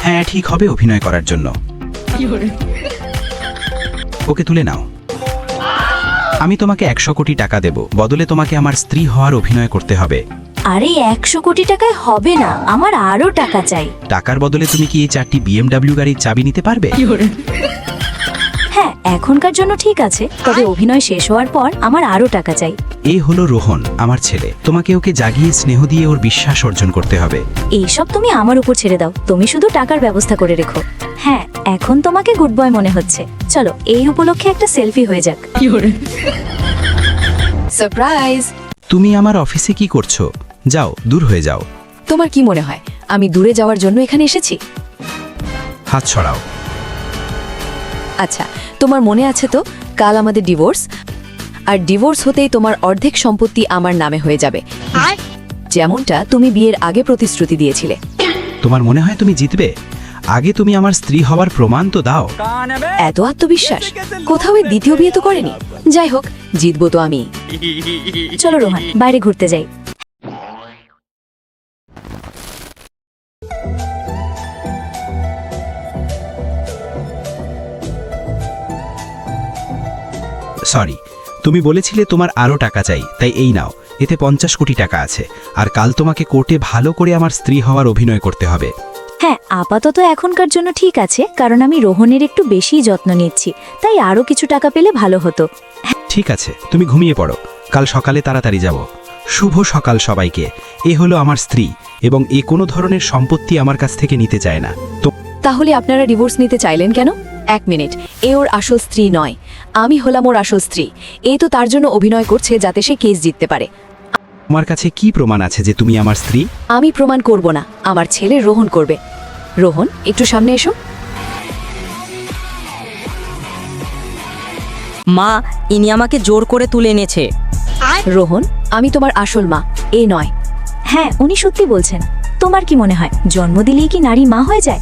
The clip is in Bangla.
হ্যাঁ ঠিক হবে অভিনয় করার জন্য। ওকে তুলে নাও। আমি তোমাকে 100 কোটি টাকা দেব, বদলে তোমাকে আমার স্ত্রী হওয়ার অভিনয় করতে হবে। আরে 100 কোটি টাকায় হবে না, আমার আরো টাকা চাই। টাকার বদলে তুমি কি এই 4টি BMW গাড়ির চাবি নিতে পারবে? হ্যাঁ এখনকার জন্য ঠিক আছে, তবে অভিনয় শেষ হওয়ার পর আমার আরো টাকা চাই। এই হলো রোহন, আমার ছেলে। তোমাকে ওকে জাগিয়ে স্নেহ দিয়ে ওর বিশ্বাস অর্জন করতে হবে। এইসব তুমি আমার উপর ছেড়ে দাও, তুমি শুধু টাকার ব্যবস্থা করে রেখো। হ্যাঁ এখন তোমাকে গুড বয় মনে হচ্ছে, চলো এই উপলক্ষে একটা সেলফি হয়ে যাক। সারপ্রাইজ! তুমি আমার অফিসে কি করছো? যাও, দূর হয়ে যাও। তোমার কি মনে হয় আমি দূরে যাওয়ার জন্য এখানে এসেছি? হাত ছড়াও। আচ্ছা, তোমার মনে আছে তো কাল আমাদের ডিভোর্স, আর ডিভোর্স হতেই তোমার অর্ধেক সম্পত্তি আমার নামে হয়ে যাবে, যেমনটা তুমি বিয়ের আগে প্রতিশ্রুতি দিয়েছিলে। তোমার মনে হয় তুমি জিতবে? আগে তুমি আমার স্ত্রী হওয়ার প্রমাণ তো দাও। এত আত্মবিশ্বাস? কোথাও এই দ্বিতীয় বিয়ে তো করেনি। যাই হোক, জিতবো তো আমি। চলো রোহন বাইরে ঘুরতে যাই। সরি, তুমি বলেছিলে তোমার আরও টাকা চাই, তাই এই নাও, এতে 50 কোটি টাকা আছে। আর কাল তোমাকে কোর্টে ভালো করে আমার স্ত্রী হওয়ার অভিনয় করতে হবে। হ্যাঁ আপাতত এখনকার জন্য ঠিক আছে, কারণ আমি রোহনের একটু বেশি যত্ন নিচ্ছি, তাই আরো কিছু টাকা পেলে ভালো হতো। ঠিক আছে, তুমি ঘুমিয়ে পড়ো, কাল সকালে তাড়াতাড়ি যাব। শুভ সকাল সবাইকে। এ হলো আমার স্ত্রী, এবং এ কোনো ধরনের সম্পত্তি আমার কাছ থেকে নিতে চায় না। তো তাহলে আপনারা ডিভোর্স নিতে চাইলেন কেন? 1 মিনিট, এ ওর আসল স্ত্রী নয়, আমি হলাম ওর আসল স্ত্রী। এই তো তার জন্য অভিনয় করছে যাতে সে কেস জিততে পারে। তোমার কাছে কি প্রমাণ আছে যে তুমি আমার স্ত্রী? আমি প্রমাণ করব না, আমার ছেলে রোহন করবে। রোহন একটু সামনে এসো। মা, ইনি আমাকে জোর করে তুলে এনেছে। রোহন, আমি তোমার আসল মা, এ নয়। হ্যাঁ উনি সত্যি বলছেন। তোমার কি মনে হয় জন্ম দিলেই কি নারী মা হয়ে যায়?